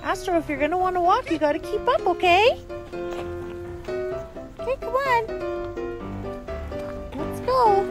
Astro, if you're gonna want to walk, you gotta keep up, okay? Okay, come on. Let's go.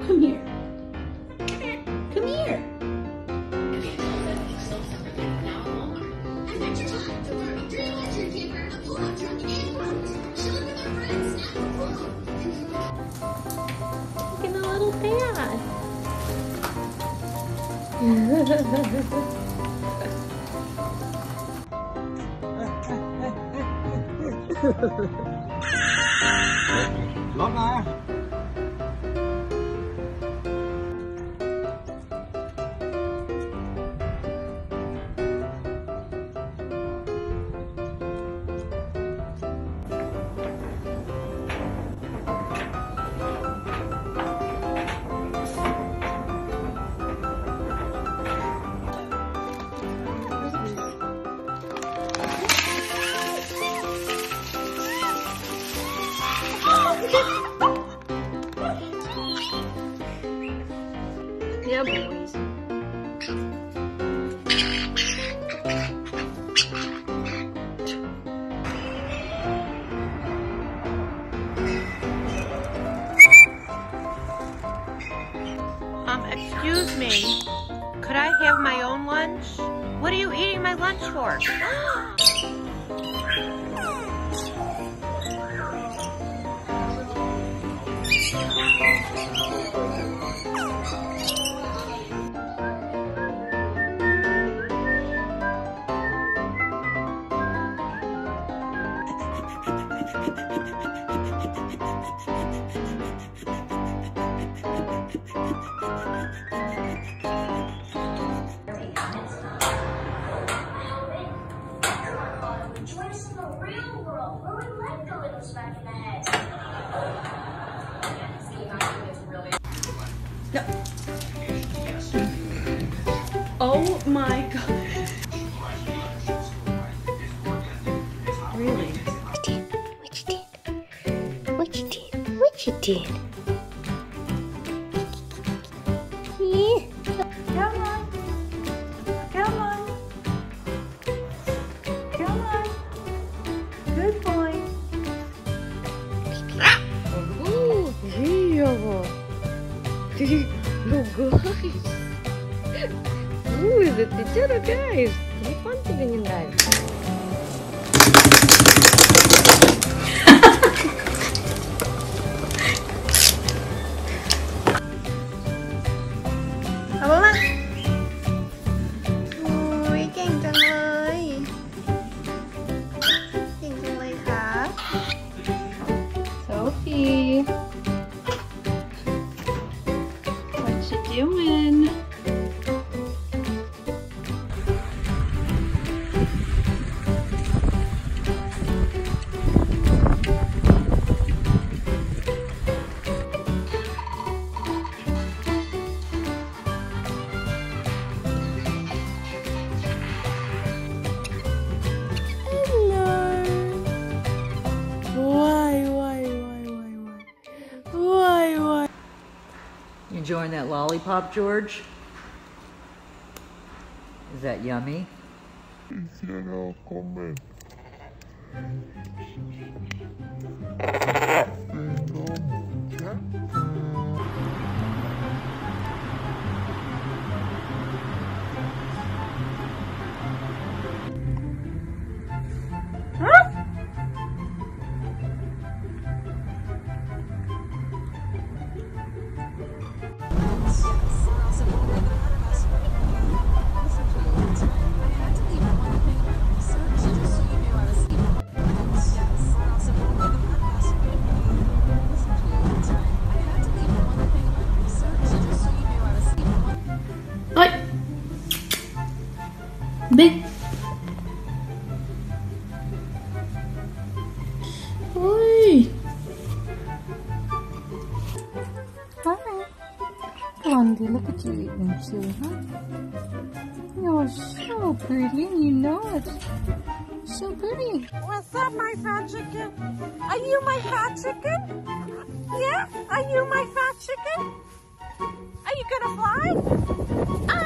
Come here. Come here. Look at the little dad. Lót nè. Yeah, boys. Excuse me. Could I have my own lunch? What are you eating my lunch for? No. Oh my God. Really? What you did? What you did? Yeah. Come on. Come on. Come on. Good boy. Oh, yeah. No, guys. Ooh, the teacher, guys. May panty ganyan, guys. Aba ma? Uy, เก่งจังเลยเก่งจังเลยค่ะ Sophie. What you doing? You enjoying that lollipop, George? Is that yummy? Quisiera comer. Blondie, look at you eating too, huh? You're so pretty, you know it. So pretty. What's up, my fat chicken? Are you my fat chicken? Yeah? Are you my fat chicken? Are you gonna fly? Oh!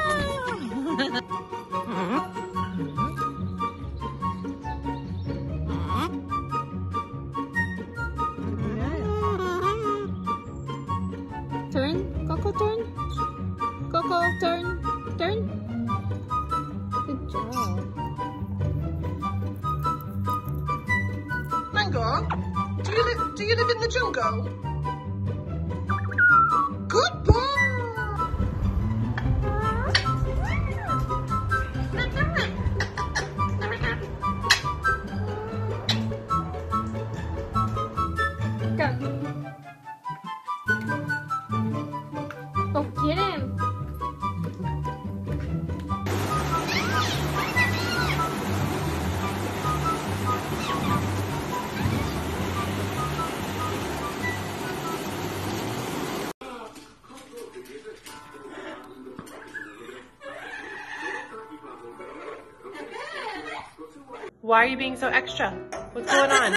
Turn, Coco, turn. Coco, turn, turn. Good job. Mango, do you live in the jungle? Good boy. Go. Go get him. Why are you being so extra? What's going on?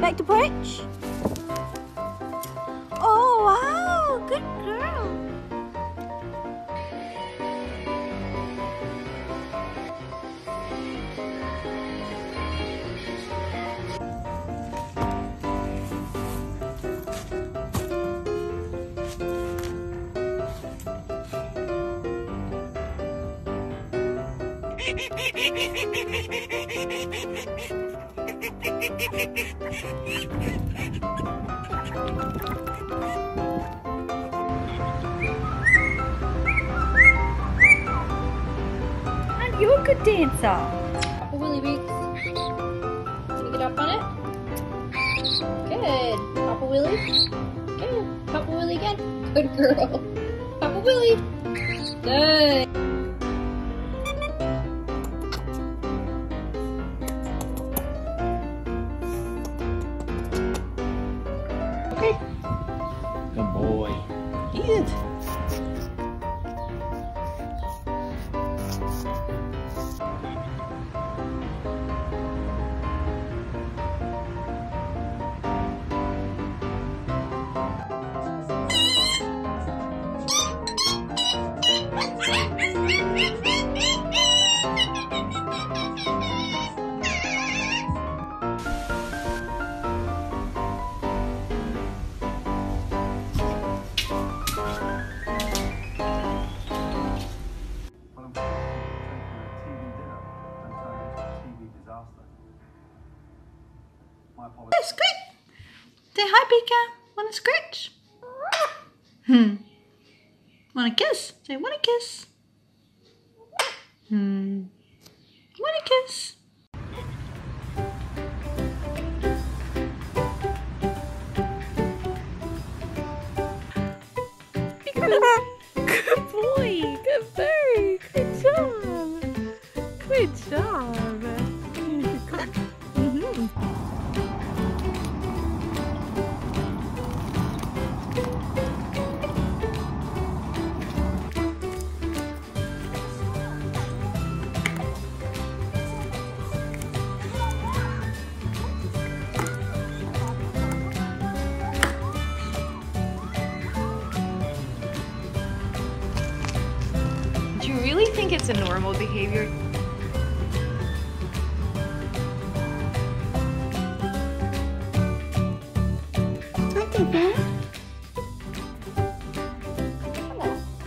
Back to perch. Oh wow, good girl. And you're a good dancer. Papa Willy Weeks. Can you get up on it? Good. Papa Willy. Good. Papa Willy again. Good girl. Papa Willy. Good. Okay. Good boy. Eat it. Scratch. Say hi, Pika. Want to scratch? Want a kiss? Say, want a kiss? Want a kiss? Good boy. Good bird. Good job. Good job. Do you really think it's a normal behavior?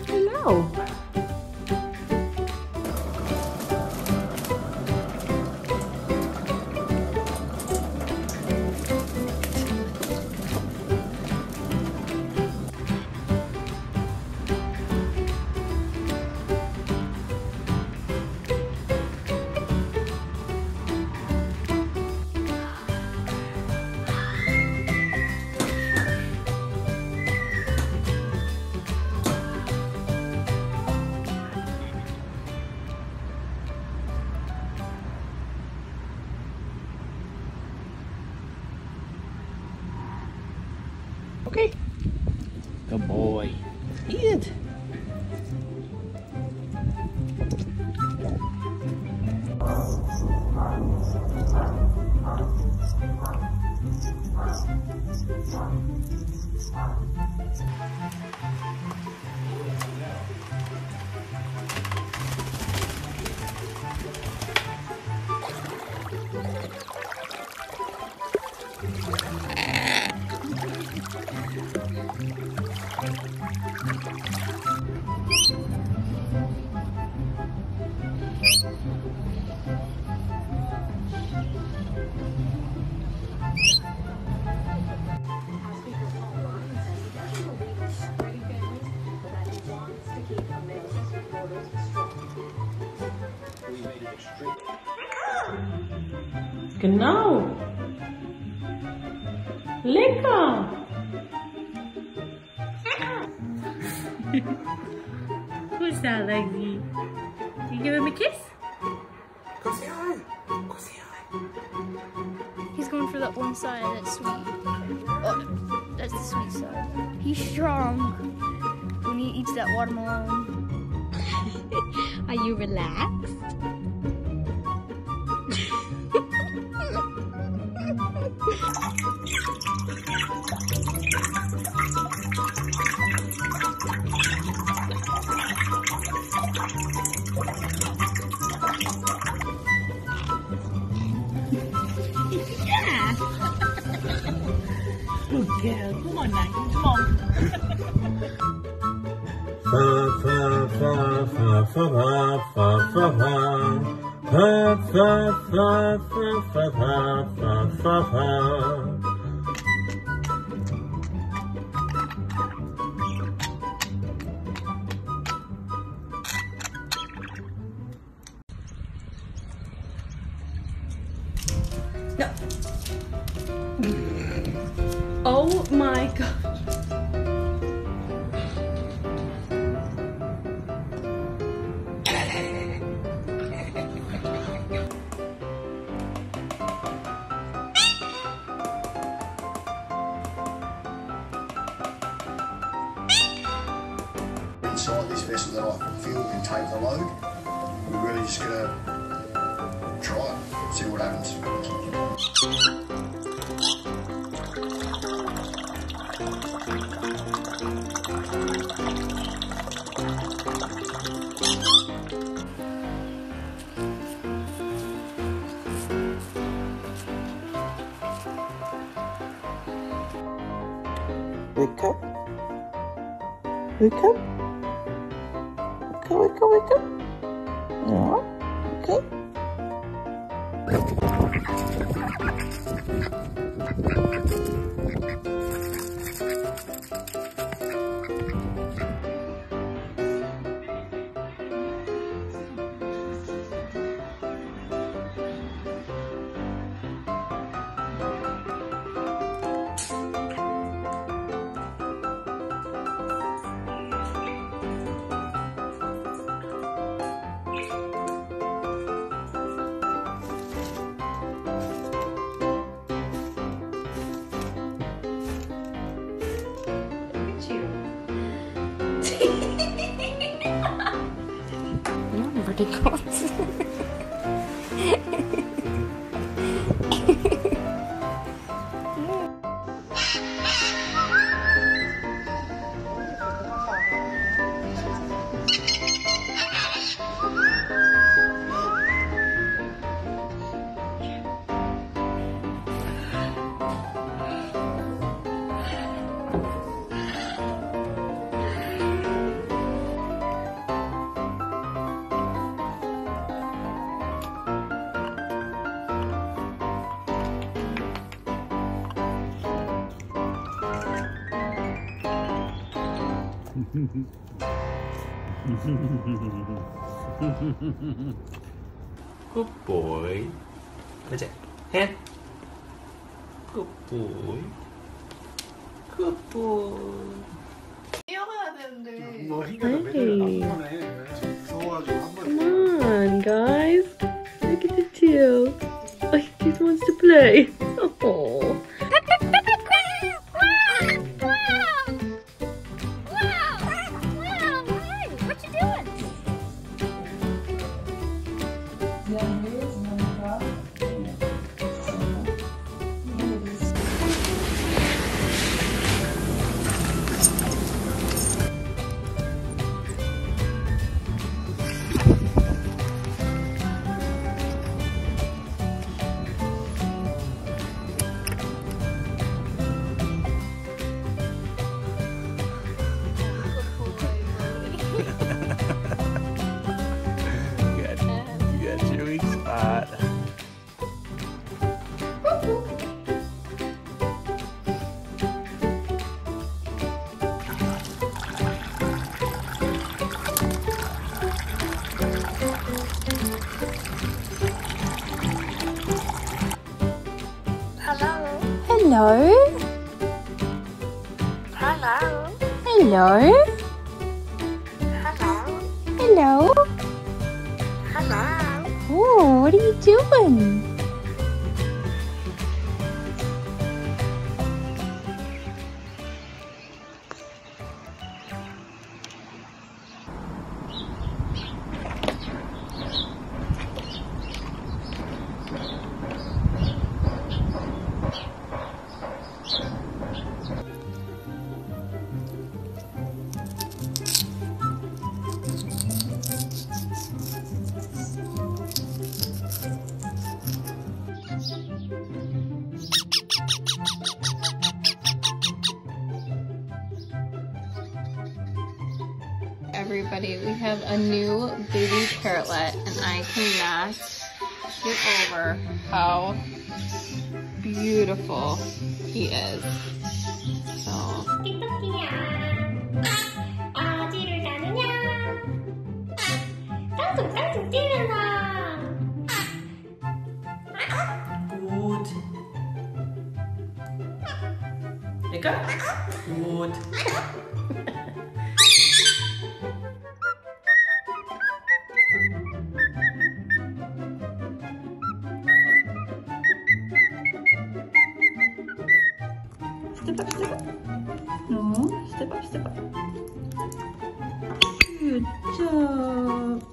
Hello. Eat. Genau. Lecker. Who's that, Lexi? You give him a kiss? He's going for that one side that's sweet. Oh, that's the sweet side. He's strong when he eats that watermelon. Are you relaxed? Good girl. Come on, Maggie. Come on. Fa fa fa fa fa fa fa fa fa fa fa fa fa fa fa. No. Oh my god. Inside this vessel that I feel can take the load. We're really just going to try it, see what happens. Wake up. Wake up. Wake up, wake up, wake up. Yeah, okay. Nobody goes. Good boy. What's it? Hand. Good boy. Good boy. Come on, guys. Look at the two. Oh, he just wants to play. Oh. Hello. Hello. Hello. Hello. Hello. Hello. Oh, what are you doing? Everybody, we have a new baby parrotlet, and I cannot get over how beautiful he is. So. Gut. Lecker? Gut. Step up, step up. No, step up, step up. Good job.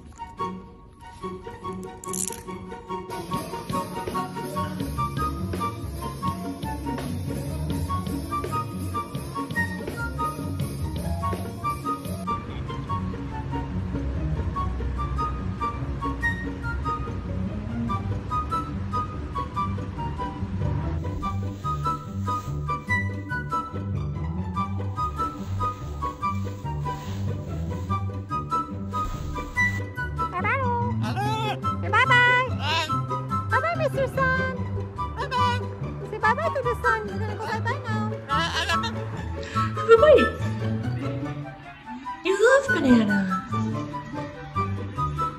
Mr. Sun. Bye-bye. Say bye-bye to the sun. You're gonna go bye-bye now. Bye-bye. You love bananas.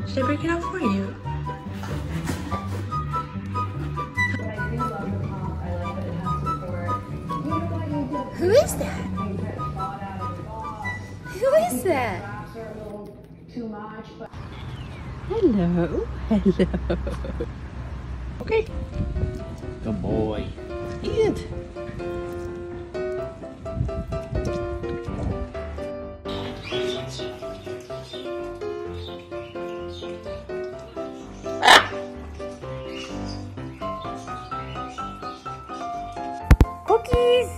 Should I break it out for you? Who is that? Who is that? Hello. Hello. Okay. Good boy. Eat it. Cookies.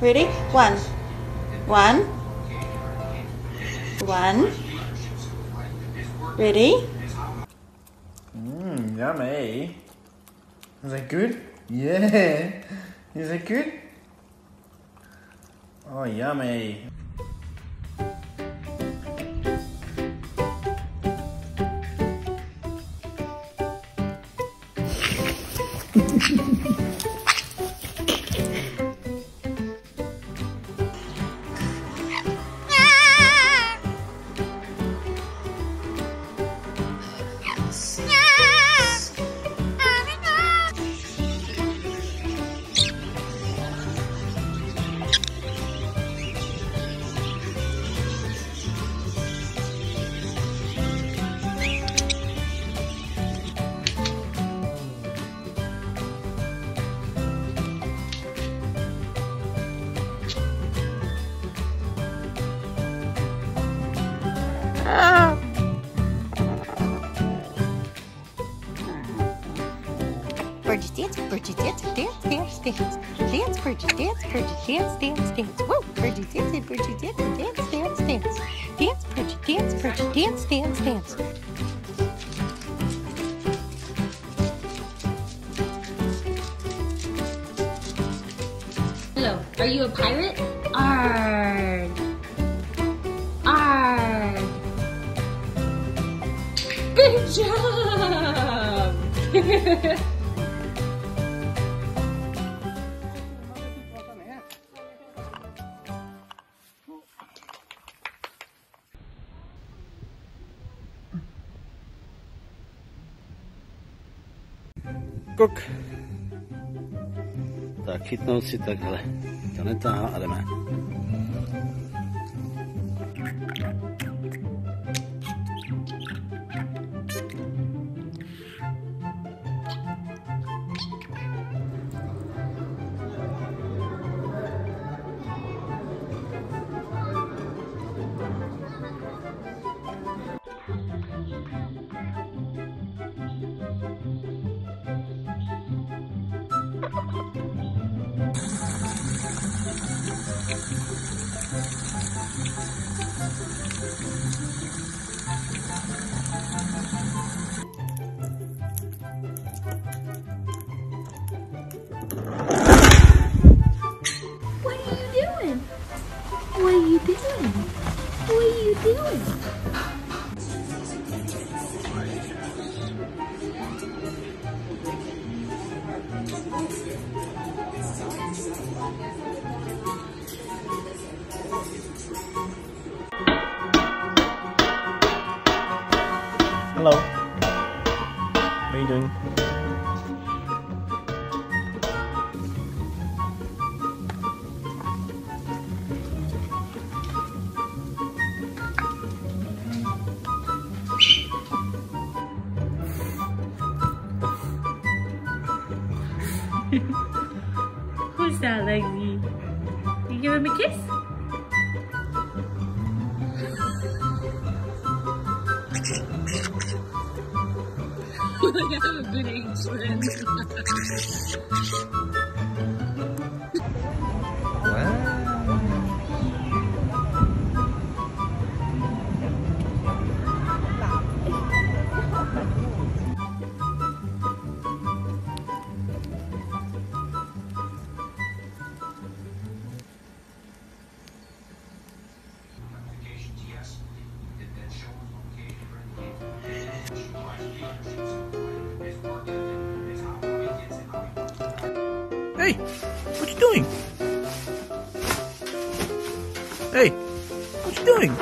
Ready? One. Ready? Yummy. Is that good? Yeah. Is that good? Oh, yummy. Budgies dance, Budgies dance, dance, dance, dance. Dance, Budgies dance, Budgies dance, dance, dance. Woo! Budgies dance, Budgies dance, dance, dance, dance. Dance, Budgies dance, Budgies dance, dance, dance. Hello, are you a pirate? Arrgh. Arrgh. Good job! Cook. Tak chytnout si takhle. To netáhá a jdeme. Hello. What are you doing? Who's that, Lexi? You give him a kiss? I have a good age friend. Hey, what you doing? Hey, what you doing?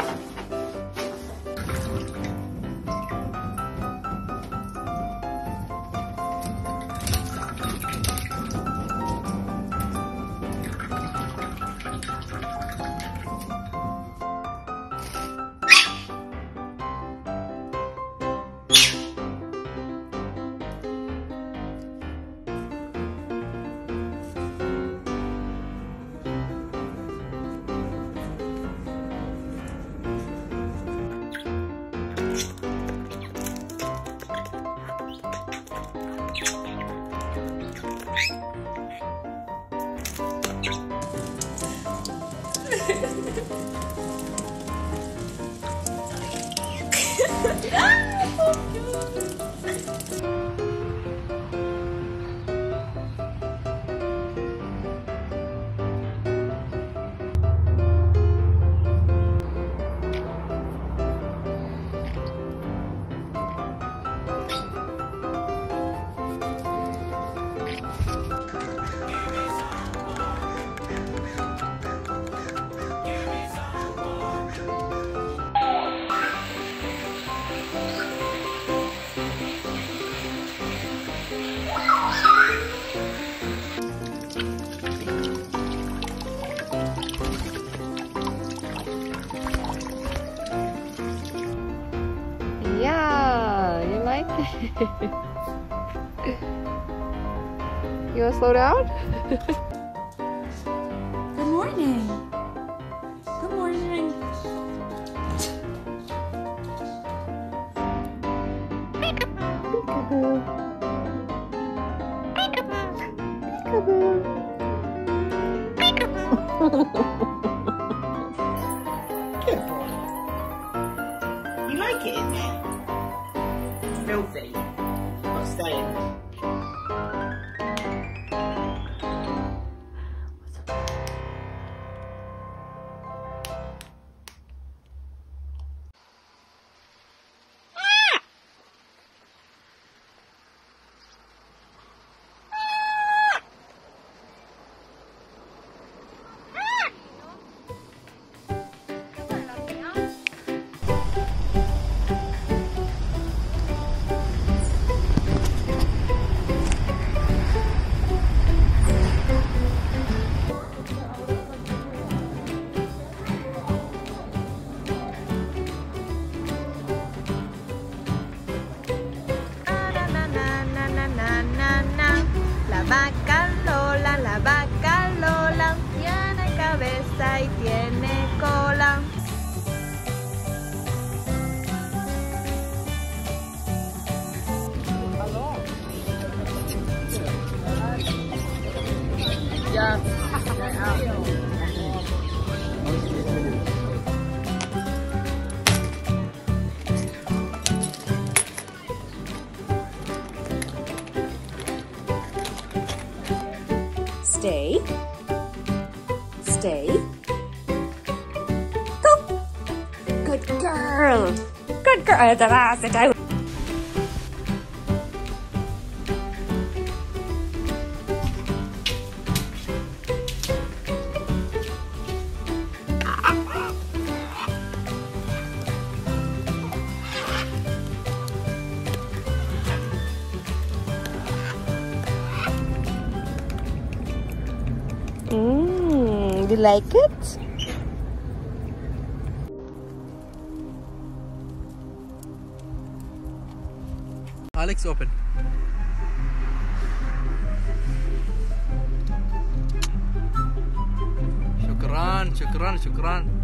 Yeah, you like it. You want to slow down? Good morning. Good morning. Peekaboo. Peekaboo. Good boy. You like it in there? Filthy. I'll stay in there. La vaca Lola, tiene cabeza y tiene cola. Yeah. Stay. Stay. Go. Good girl. Good girl. Sit down. You like it? Alex, open. Shukran, shukran, shukran.